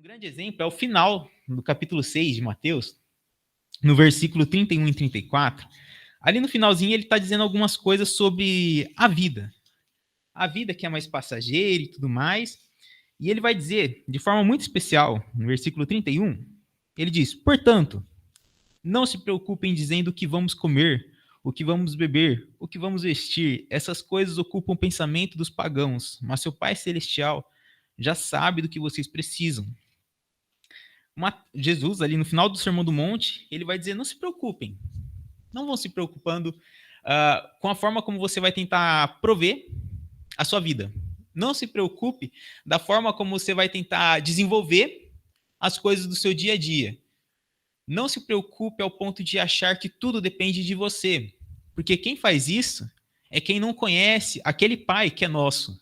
Um grande exemplo é o final do capítulo 6 de Mateus, no versículo 31 e 34. Ali no finalzinho ele está dizendo algumas coisas sobre a vida. A vida que é mais passageira e tudo mais. E ele vai dizer, de forma muito especial, no versículo 31, ele diz: portanto, não se preocupem dizendo o que vamos comer, o que vamos beber, o que vamos vestir. Essas coisas ocupam o pensamento dos pagãos, mas seu Pai Celestial já sabe do que vocês precisam. Jesus, ali no final do Sermão do Monte, ele vai dizer: não se preocupem, não vão se preocupando com a forma como você vai tentar prover a sua vida. Não se preocupe da forma como você vai tentar desenvolver as coisas do seu dia a dia. Não se preocupe ao ponto de achar que tudo depende de você, porque quem faz isso é quem não conhece aquele Pai que é nosso.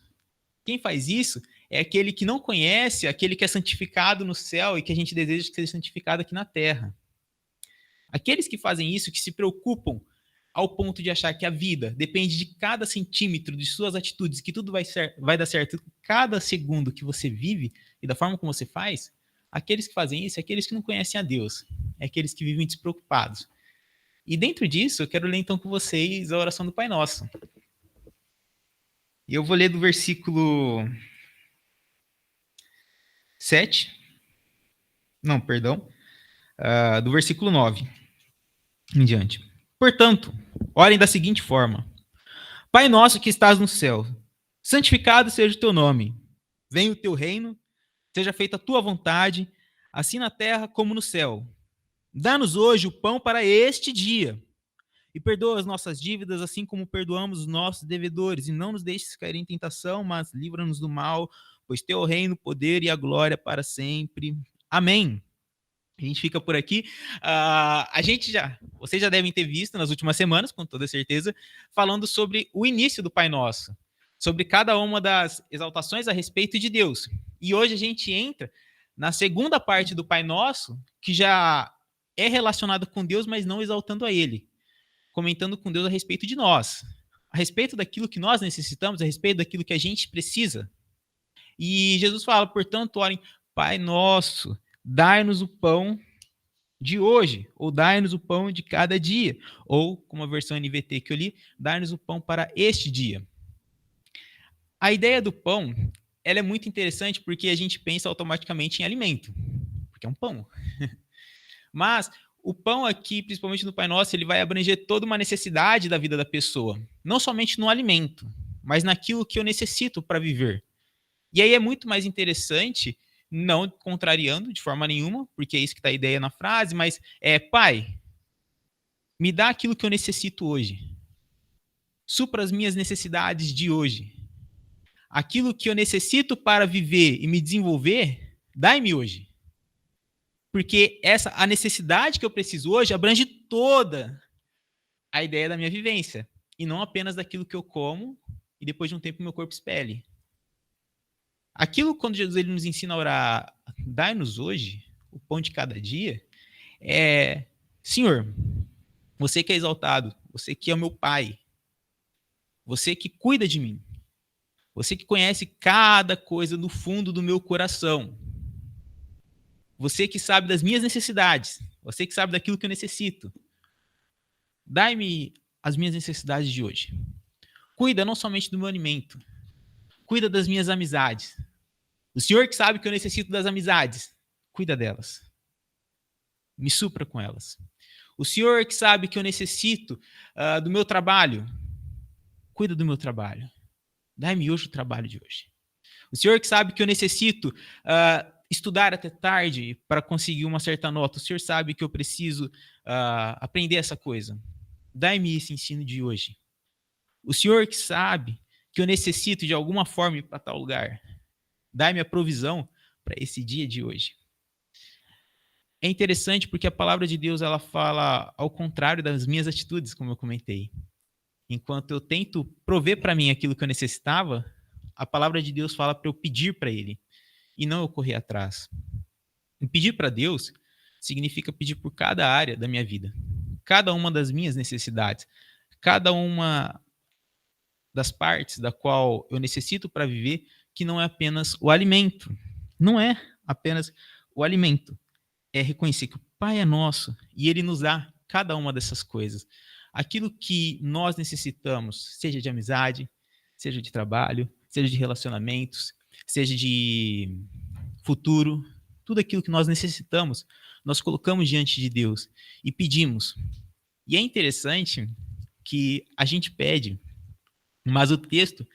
Quem faz isso é aquele que não conhece, aquele que é santificado no céu e que a gente deseja que seja santificado aqui na terra. Aqueles que fazem isso, que se preocupam ao ponto de achar que a vida depende de cada centímetro de suas atitudes, que tudo vai dar certo cada segundo que você vive e da forma como você faz, aqueles que fazem isso, é aqueles que não conhecem a Deus, é aqueles que vivem despreocupados. E dentro disso, eu quero ler então com vocês a oração do Pai Nosso. E eu vou ler do versículo 7, não, perdão, do versículo 9 em diante. Portanto, orem da seguinte forma: Pai nosso que estás no céu, santificado seja o teu nome. Venha o teu reino, seja feita a tua vontade, assim na terra como no céu. Dá-nos hoje o pão para este dia. E perdoa as nossas dívidas, assim como perdoamos os nossos devedores. E não nos deixes cair em tentação, mas livra-nos do mal, pois teu reino, o poder e a glória para sempre. Amém. A gente fica por aqui. Vocês já devem ter visto nas últimas semanas, com toda certeza, falando sobre o início do Pai Nosso, sobre cada uma das exaltações a respeito de Deus. E hoje a gente entra na segunda parte do Pai Nosso, que já é relacionado com Deus, mas não exaltando a Ele, comentando com Deus a respeito de nós, a respeito daquilo que nós necessitamos, a respeito daquilo que a gente precisa. E Jesus fala, portanto, orem, Pai Nosso, dai-nos o pão de hoje, ou dai-nos o pão de cada dia, ou, como a versão NVT que eu li, dai-nos o pão para este dia. A ideia do pão, ela é muito interessante porque a gente pensa automaticamente em alimento, porque é um pão. Mas o pão aqui, principalmente no Pai Nosso, ele vai abranger toda uma necessidade da vida da pessoa, não somente no alimento, mas naquilo que eu necessito para viver. E aí é muito mais interessante, não contrariando de forma nenhuma, porque é isso que está a ideia na frase, mas Pai, me dá aquilo que eu necessito hoje. Supra as minhas necessidades de hoje. Aquilo que eu necessito para viver e me desenvolver, dai-me hoje. Porque a necessidade que eu preciso hoje abrange toda a ideia da minha vivência, e não apenas daquilo que eu como e depois de um tempo meu corpo expele. Aquilo, quando Jesus ele nos ensina a orar, dai-nos hoje o pão de cada dia, Senhor, você que é exaltado, você que é o meu Pai, você que cuida de mim, você que conhece cada coisa no fundo do meu coração, você que sabe das minhas necessidades, você que sabe daquilo que eu necessito, dai-me as minhas necessidades de hoje. Cuida não somente do meu alimento, cuida das minhas amizades. O Senhor que sabe que eu necessito das amizades, cuida delas. Me supra com elas. O Senhor que sabe que eu necessito do meu trabalho, cuida do meu trabalho. Dai-me hoje o trabalho de hoje. O Senhor que sabe que eu necessito estudar até tarde para conseguir uma certa nota. O Senhor sabe que eu preciso aprender essa coisa. Dai-me esse ensino de hoje. O Senhor que sabe que eu necessito de alguma forma ir para tal lugar. Dai-me a provisão para esse dia de hoje. É interessante porque a palavra de Deus ela fala ao contrário das minhas atitudes, como eu comentei. Enquanto eu tento prover para mim aquilo que eu necessitava, a palavra de Deus fala para eu pedir para Ele e não eu correr atrás. E pedir para Deus significa pedir por cada área da minha vida, cada uma das minhas necessidades, cada uma das partes da qual eu necessito para viver, que não é apenas o alimento, não é apenas o alimento. É reconhecer que o Pai é nosso e Ele nos dá cada uma dessas coisas. Aquilo que nós necessitamos, seja de amizade, seja de trabalho, seja de relacionamentos, seja de futuro, tudo aquilo que nós necessitamos, nós colocamos diante de Deus e pedimos. E é interessante que a gente pede, mas o texto,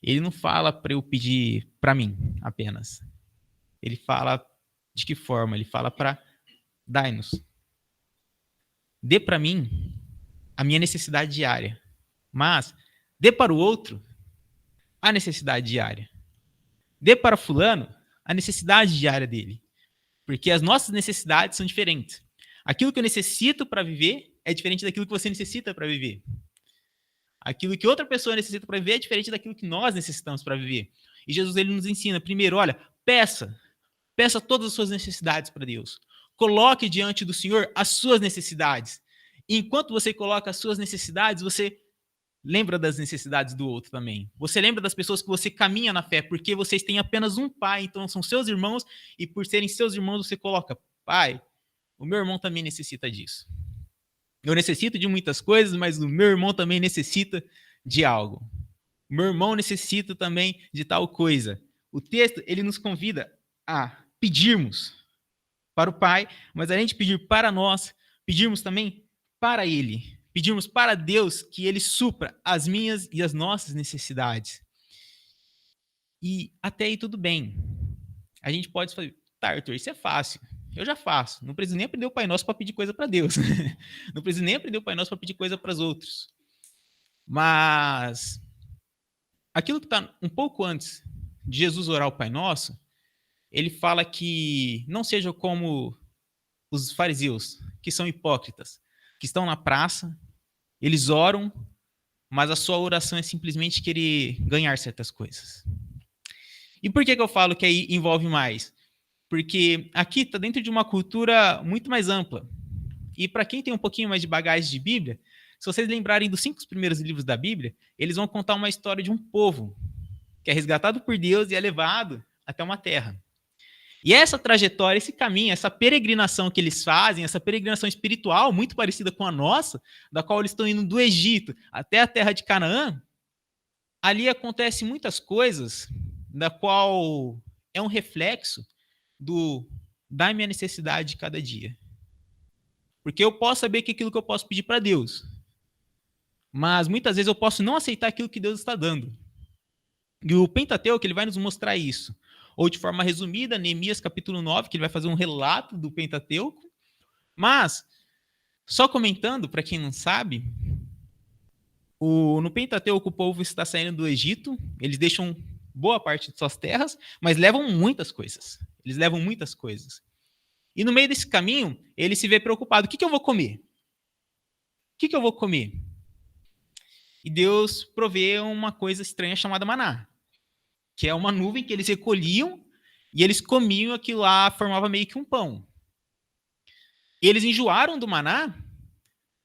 ele não fala para eu pedir para mim apenas. Ele fala de que forma? Ele fala para dai-nos. Dê para mim a minha necessidade diária, mas dê para o outro a necessidade diária. Dê para fulano a necessidade diária dele. Porque as nossas necessidades são diferentes. Aquilo que eu necessito para viver é diferente daquilo que você necessita para viver. Aquilo que outra pessoa necessita para viver é diferente daquilo que nós necessitamos para viver. E Jesus ele nos ensina, primeiro, olha, peça todas as suas necessidades para Deus. Coloque diante do Senhor as suas necessidades. E enquanto você coloca as suas necessidades, você lembra das necessidades do outro também. Você lembra das pessoas que você caminha na fé, porque vocês têm apenas um pai, então são seus irmãos, e por serem seus irmãos você coloca, pai, o meu irmão também necessita disso. Eu necessito de muitas coisas, mas o meu irmão também necessita de algo. O meu irmão necessita também de tal coisa. O texto, ele nos convida a pedirmos para o Pai, mas além de pedir para nós, pedirmos também para Ele. Pedirmos para Deus que Ele supra as minhas e as nossas necessidades. E até aí tudo bem. A gente pode falar, tá, Arthur, isso é fácil. Eu já faço. Não preciso nem aprender o Pai Nosso para pedir coisa para Deus. Não preciso nem aprender o Pai Nosso para pedir coisa para os outros. Mas aquilo que está um pouco antes de Jesus orar o Pai Nosso, ele fala que não seja como os fariseus, que são hipócritas, que estão na praça, eles oram, mas a sua oração é simplesmente querer ganhar certas coisas. E por que eu falo que aí envolve mais? Porque aqui está dentro de uma cultura muito mais ampla. E para quem tem um pouquinho mais de bagagem de Bíblia, se vocês lembrarem dos 5 primeiros livros da Bíblia, eles vão contar uma história de um povo que é resgatado por Deus e é levado até uma terra. E essa trajetória, esse caminho, essa peregrinação que eles fazem, essa peregrinação espiritual muito parecida com a nossa, da qual eles estão indo do Egito até a terra de Canaã, ali acontece muitas coisas da qual é um reflexo da minha necessidade de cada dia. Porque eu posso saber que aquilo que eu posso pedir para Deus, mas muitas vezes eu posso não aceitar aquilo que Deus está dando. E o Pentateuco ele vai nos mostrar isso. Ou de forma resumida, Neemias capítulo 9, que ele vai fazer um relato do Pentateuco. Mas, só comentando, para quem não sabe, no Pentateuco o povo está saindo do Egito, eles deixam boa parte de suas terras, mas levam muitas coisas. Eles levam muitas coisas. E no meio desse caminho, ele se vê preocupado. O que eu vou comer? O que eu vou comer? E Deus provê uma coisa estranha chamada maná, que é uma nuvem que eles recolhiam e eles comiam aquilo lá, formava meio que um pão. E eles enjoaram do maná.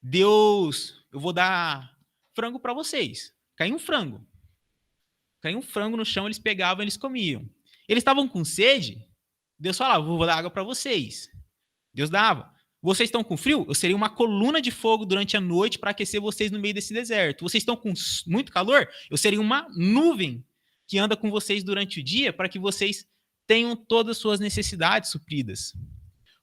Deus, eu vou dar frango para vocês. Caiu um frango. Caiu um frango no chão, eles pegavam, eles comiam. Eles estavam com sede, Deus falava, vou dar água para vocês. Deus dava. Vocês estão com frio? Eu seria uma coluna de fogo durante a noite para aquecer vocês no meio desse deserto. Vocês estão com muito calor? Eu seria uma nuvem que anda com vocês durante o dia para que vocês tenham todas as suas necessidades supridas.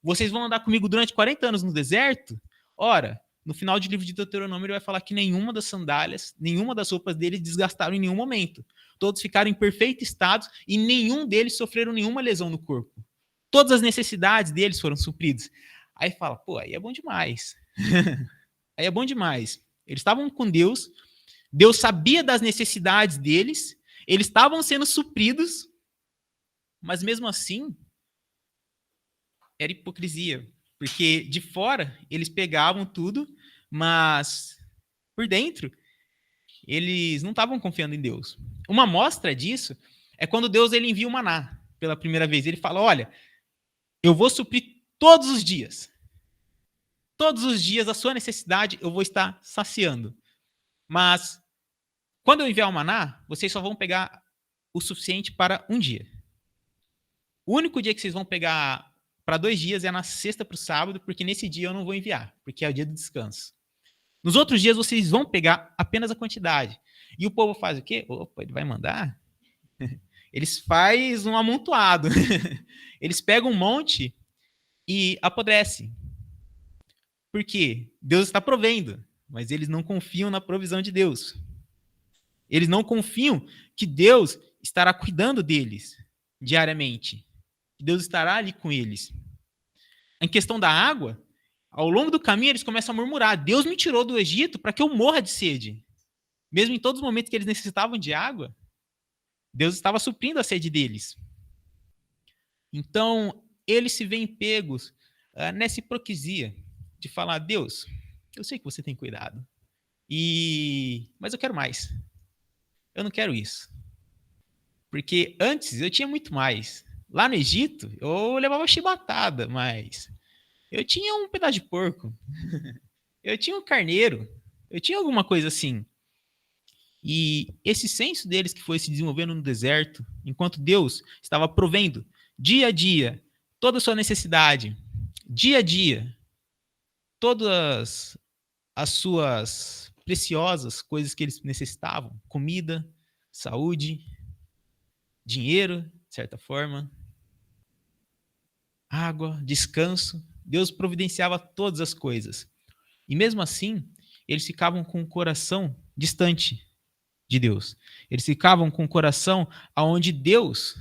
Vocês vão andar comigo durante 40 anos no deserto? Ora, no final do livro de Deuteronômio ele vai falar que nenhuma das sandálias, nenhuma das roupas deles desgastaram em nenhum momento. Todos ficaram em perfeito estado e nenhum deles sofreram nenhuma lesão no corpo. Todas as necessidades deles foram supridas. Aí fala, pô, aí é bom demais. Aí é bom demais. Eles estavam com Deus, Deus sabia das necessidades deles, eles estavam sendo supridos, mas mesmo assim, era hipocrisia. Porque de fora, eles pegavam tudo, mas por dentro, eles não estavam confiando em Deus. Uma amostra disso é quando Deus ele envia o maná pela primeira vez. Ele fala, olha, eu vou suprir todos os dias. Todos os dias a sua necessidade eu vou estar saciando. Mas quando eu enviar o maná, vocês só vão pegar o suficiente para um dia. O único dia que vocês vão pegar para 2 dias é na sexta para o sábado, porque nesse dia eu não vou enviar, porque é o dia do descanso. Nos outros dias vocês vão pegar apenas a quantidade. E o povo faz o quê? Opa, ele vai mandar? Eles fazem um amontoado. Eles pegam um monte e apodrecem. Por quê? Deus está provendo, mas eles não confiam na provisão de Deus. Eles não confiam que Deus estará cuidando deles diariamente. Que Deus estará ali com eles. Em questão da água, ao longo do caminho eles começam a murmurar: Deus me tirou do Egito para que eu morra de sede. Mesmo em todos os momentos que eles necessitavam de água, Deus estava suprindo a sede deles. Então, eles se veem pegos nessa hipocrisia de falar: Deus, eu sei que você tem cuidado, mas eu quero mais. Eu não quero isso. Porque antes eu tinha muito mais. Lá no Egito, eu levava chibatada, mas eu tinha um pedaço de porco. Eu tinha um carneiro. Eu tinha alguma coisa assim. E esse senso deles que foi se desenvolvendo no deserto, enquanto Deus estava provendo dia a dia toda a sua necessidade, dia a dia, todas as suas preciosas coisas que eles necessitavam, comida, saúde, dinheiro, de certa forma, água, descanso. Deus providenciava todas as coisas. E mesmo assim, eles ficavam com o coração distante de Deus. Eles ficavam com o coração aonde Deus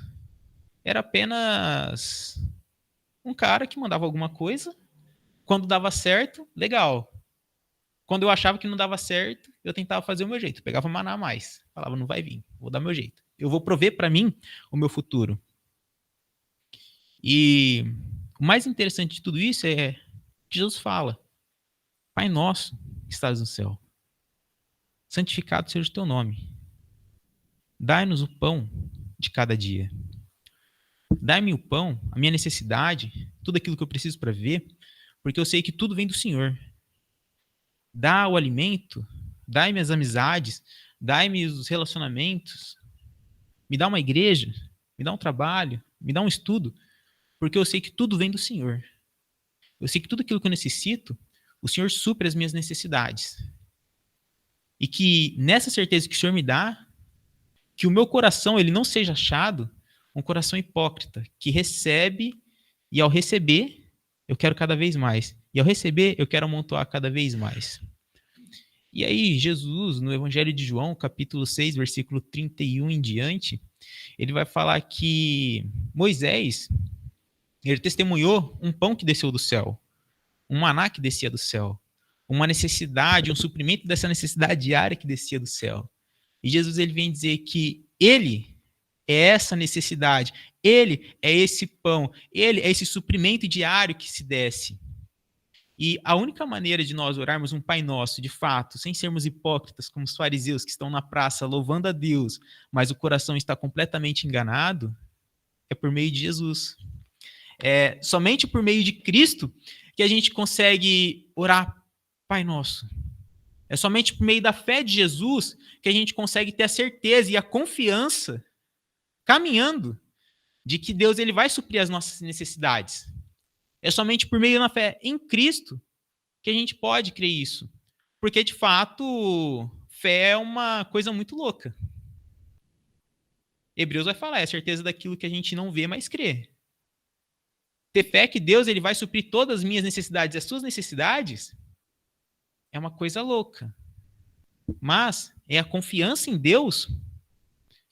era apenas um cara que mandava alguma coisa. Quando dava certo, legal. Quando eu achava que não dava certo, eu tentava fazer o meu jeito. Pegava maná a mais. Falava, não vai vir, vou dar meu jeito. Eu vou prover para mim o meu futuro. E o mais interessante de tudo isso é que Jesus fala: Pai nosso que estás no céu, santificado seja o teu nome. Dai-nos o pão de cada dia. Dai-me o pão, a minha necessidade, tudo aquilo que eu preciso para viver, porque eu sei que tudo vem do Senhor. Dá o alimento, dai-me as amizades, dai-me os relacionamentos, me dá uma igreja, me dá um trabalho, me dá um estudo, porque eu sei que tudo vem do Senhor. Eu sei que tudo aquilo que eu necessito, o Senhor supre as minhas necessidades. E que nessa certeza que o Senhor me dá, que o meu coração ele não seja achado um coração hipócrita, que recebe e ao receber, eu quero cada vez mais. E ao receber, eu quero amontoar cada vez mais. E aí, Jesus, no Evangelho de João, capítulo 6, versículo 31 em diante, ele vai falar que Moisés, ele testemunhou um pão que desceu do céu, um maná que descia do céu, uma necessidade, um suprimento dessa necessidade diária que descia do céu. E Jesus ele vem dizer que ele é essa necessidade, ele é esse pão, ele é esse suprimento diário que se desce. E a única maneira de nós orarmos um Pai Nosso, de fato, sem sermos hipócritas como os fariseus que estão na praça louvando a Deus, mas o coração está completamente enganado, é por meio de Jesus. É somente por meio de Cristo que a gente consegue orar Pai Nosso. É somente por meio da fé de Jesus que a gente consegue ter a certeza e a confiança caminhando de que Deus ele vai suprir as nossas necessidades. É somente por meio da fé em Cristo que a gente pode crer isso. Porque, de fato, fé é uma coisa muito louca. Hebreus vai falar, é a certeza daquilo que a gente não vê, mas crê. Ter fé que Deus ele vai suprir todas as minhas necessidades e as suas necessidades é uma coisa louca. Mas é a confiança em Deus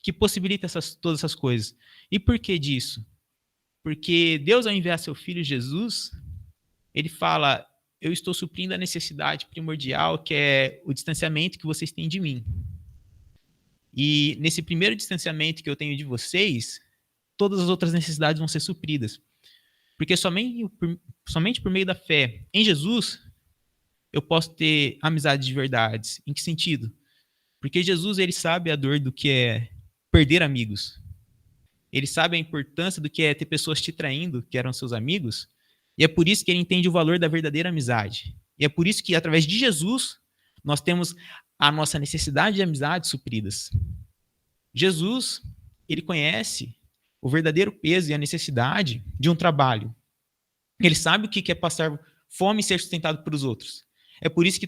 que possibilita todas essas coisas. E por que disso? Porque Deus, ao enviar seu Filho Jesus, ele fala, eu estou suprindo a necessidade primordial, que é o distanciamento que vocês têm de mim. E nesse primeiro distanciamento que eu tenho de vocês, todas as outras necessidades vão ser supridas. Porque somente por meio da fé em Jesus, eu posso ter amizades de verdade. Em que sentido? Porque Jesus ele sabe a dor do que é perder amigos. Ele sabe a importância do que é ter pessoas te traindo, que eram seus amigos, e é por isso que ele entende o valor da verdadeira amizade. E é por isso que, através de Jesus, nós temos a nossa necessidade de amizade supridas. Jesus, ele conhece o verdadeiro peso e a necessidade de um trabalho. Ele sabe o que é passar fome e ser sustentado pelos outros. É por isso que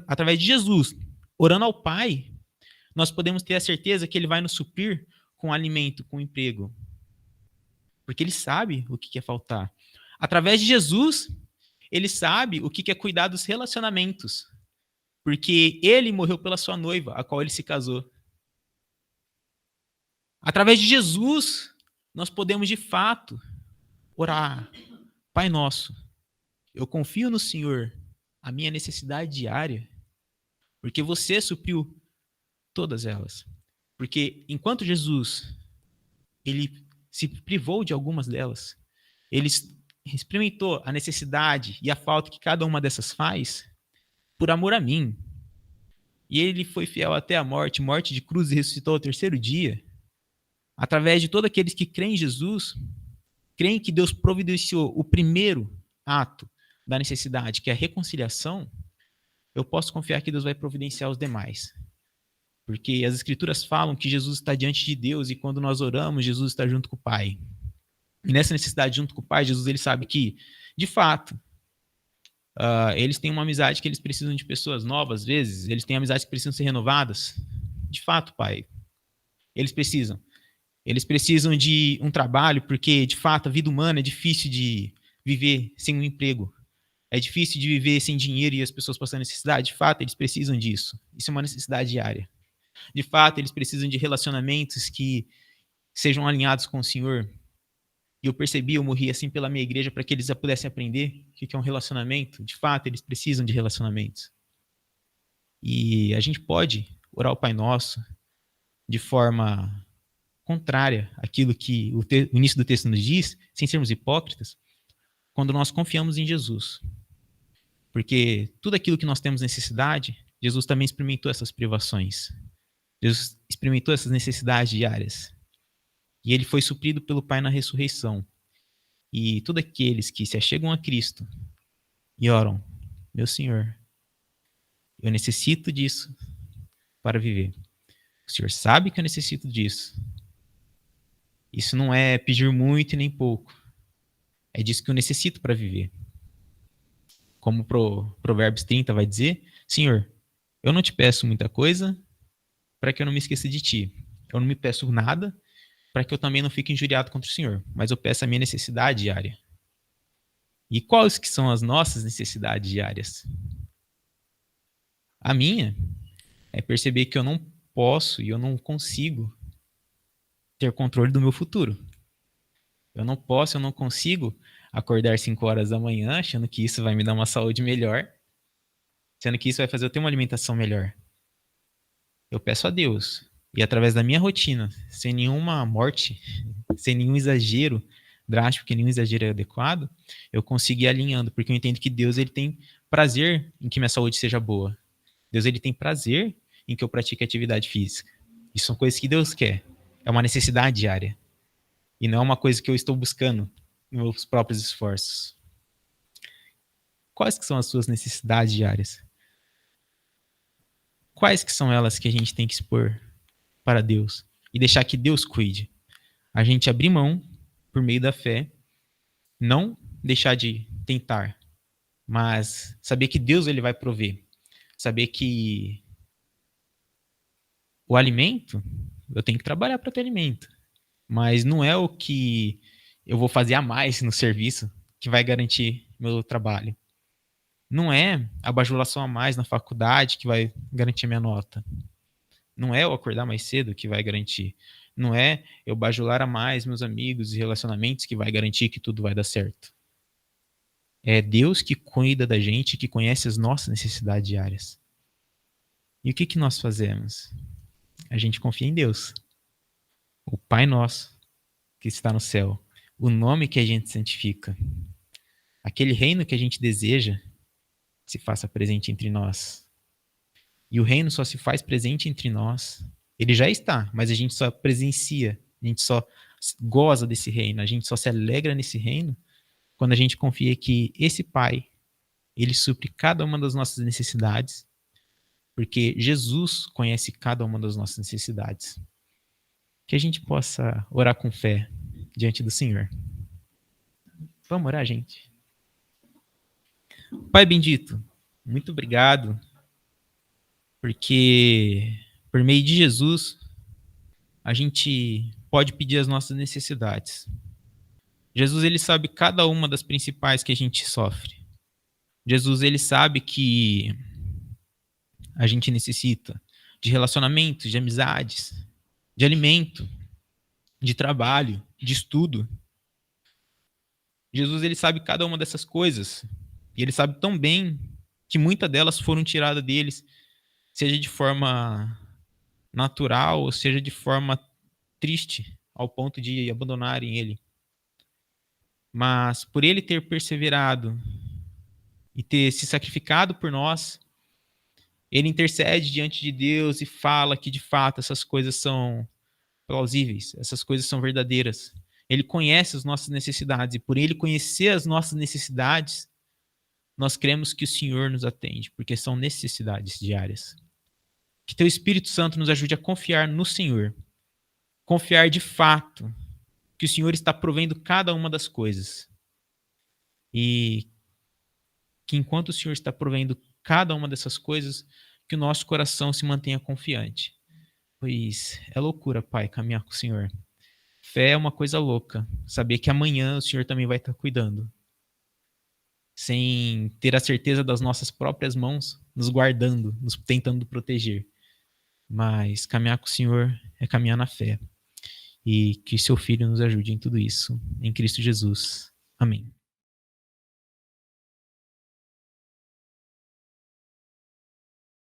através de Jesus, orando ao Pai, nós podemos ter a certeza que Ele vai nos suprir com alimento, com emprego. Porque Ele sabe o que é faltar. Através de Jesus, Ele sabe o que é cuidar dos relacionamentos. Porque Ele morreu pela sua noiva, a qual Ele se casou. Através de Jesus, nós podemos de fato orar. Pai nosso, eu confio no Senhor, a minha necessidade diária, porque você supriu todas elas. Porque enquanto Jesus, ele se privou de algumas delas, ele experimentou a necessidade e a falta que cada uma dessas faz por amor a mim. E ele foi fiel até a morte, morte de cruz, e ressuscitou ao terceiro dia. Através de todos aqueles que creem em Jesus, creem que Deus providenciou o primeiro ato da necessidade, que é a reconciliação, eu posso confiar que Deus vai providenciar os demais. Porque as Escrituras falam que Jesus está diante de Deus e quando nós oramos, Jesus está junto com o Pai. E nessa necessidade junto com o Pai, Jesus ele sabe que, de fato, eles têm uma amizade que eles precisam de pessoas novas, às vezes, eles têm amizades que precisam ser renovadas. De fato, Pai, eles precisam. Eles precisam de um trabalho, porque, de fato, a vida humana é difícil de viver sem um emprego. É difícil de viver sem dinheiro e as pessoas passando necessidade. De fato, eles precisam disso. Isso é uma necessidade diária. De fato, eles precisam de relacionamentos que sejam alinhados com o Senhor. E eu morri assim pela minha igreja para que eles já pudessem aprender o que é um relacionamento. De fato, eles precisam de relacionamentos. E a gente pode orar o Pai Nosso de forma contrária àquilo que o início do texto nos diz, sem sermos hipócritas, quando nós confiamos em Jesus. Porque tudo aquilo que nós temos necessidade, Jesus também experimentou essas privações. Jesus experimentou essas necessidades diárias. E ele foi suprido pelo Pai na ressurreição. E todos aqueles que se achegam a Cristo e oram, meu Senhor, eu necessito disso para viver. O Senhor sabe que eu necessito disso. Isso não é pedir muito e nem pouco. É disso que eu necessito para viver. Como Provérbios 30 vai dizer, Senhor, eu não te peço muita coisa para que eu não me esqueça de ti. Eu não me peço nada para que eu também não fique injuriado contra o Senhor. Mas eu peço a minha necessidade diária. E quais que são as nossas necessidades diárias? A minha é perceber que eu não posso e eu não consigo ter controle do meu futuro. Eu não posso, eu não consigo acordar 5 horas da manhã achando que isso vai me dar uma saúde melhor, sendo que isso vai fazer eu ter uma alimentação melhor. Eu peço a Deus, e através da minha rotina, sem nenhuma morte, sem nenhum exagero drástico, que nenhum exagero é adequado, eu consigo ir alinhando, porque eu entendo que Deus ele tem prazer em que minha saúde seja boa. Deus ele tem prazer em que eu pratique atividade física. Isso são coisas que Deus quer. É uma necessidade diária. E não é uma coisa que eu estou buscando em meus próprios esforços. Quais que são as suas necessidades diárias? Quais que são elas que a gente tem que expor para Deus e deixar que Deus cuide? A gente abrir mão por meio da fé, não deixar de tentar, mas saber que Deus ele vai prover. Saber que o alimento, eu tenho que trabalhar para ter alimento. Mas não é o que eu vou fazer a mais no serviço que vai garantir meu trabalho. Não é a bajulação a mais na faculdade que vai garantir minha nota. Não é eu acordar mais cedo que vai garantir. Não é eu bajular a mais meus amigos e relacionamentos que vai garantir que tudo vai dar certo. É Deus que cuida da gente, que conhece as nossas necessidades diárias. E o que nós fazemos? A gente confia em Deus. O Pai Nosso, que está no céu. O nome que a gente santifica. Aquele reino que a gente deseja se faça presente entre nós. E o reino só se faz presente entre nós. Ele já está, mas a gente só presencia, a gente só goza desse reino, a gente só se alegra nesse reino quando a gente confia que esse Pai, ele supre cada uma das nossas necessidades, porque Jesus conhece cada uma das nossas necessidades. Que a gente possa orar com fé, diante do Senhor. Vamos orar, gente. Pai bendito, muito obrigado, porque por meio de Jesus a gente pode pedir as nossas necessidades. Jesus, ele sabe cada uma das principais que a gente sofre. Jesus, ele sabe que a gente necessita de relacionamentos, de amizades, de alimento, de trabalho, de estudo. Jesus, ele sabe cada uma dessas coisas. E ele sabe tão bem que muitas delas foram tiradas deles, seja de forma natural, ou seja de forma triste, ao ponto de abandonarem ele. Mas por ele ter perseverado e ter se sacrificado por nós, ele intercede diante de Deus e fala que de fato essas coisas são plausíveis, essas coisas são verdadeiras. Ele conhece as nossas necessidades e por ele conhecer as nossas necessidades, nós cremos que o Senhor nos atende, porque são necessidades diárias. Que teu Espírito Santo nos ajude a confiar no Senhor, confiar de fato que o Senhor está provendo cada uma das coisas e que enquanto o Senhor está provendo cada uma dessas coisas, que o nosso coração se mantenha confiante. Pois é loucura, Pai, caminhar com o Senhor. Fé é uma coisa louca. Saber que amanhã o Senhor também vai estar cuidando. Sem ter a certeza das nossas próprias mãos nos guardando, nos tentando proteger. Mas caminhar com o Senhor é caminhar na fé. E que seu Filho nos ajude em tudo isso. Em Cristo Jesus. Amém.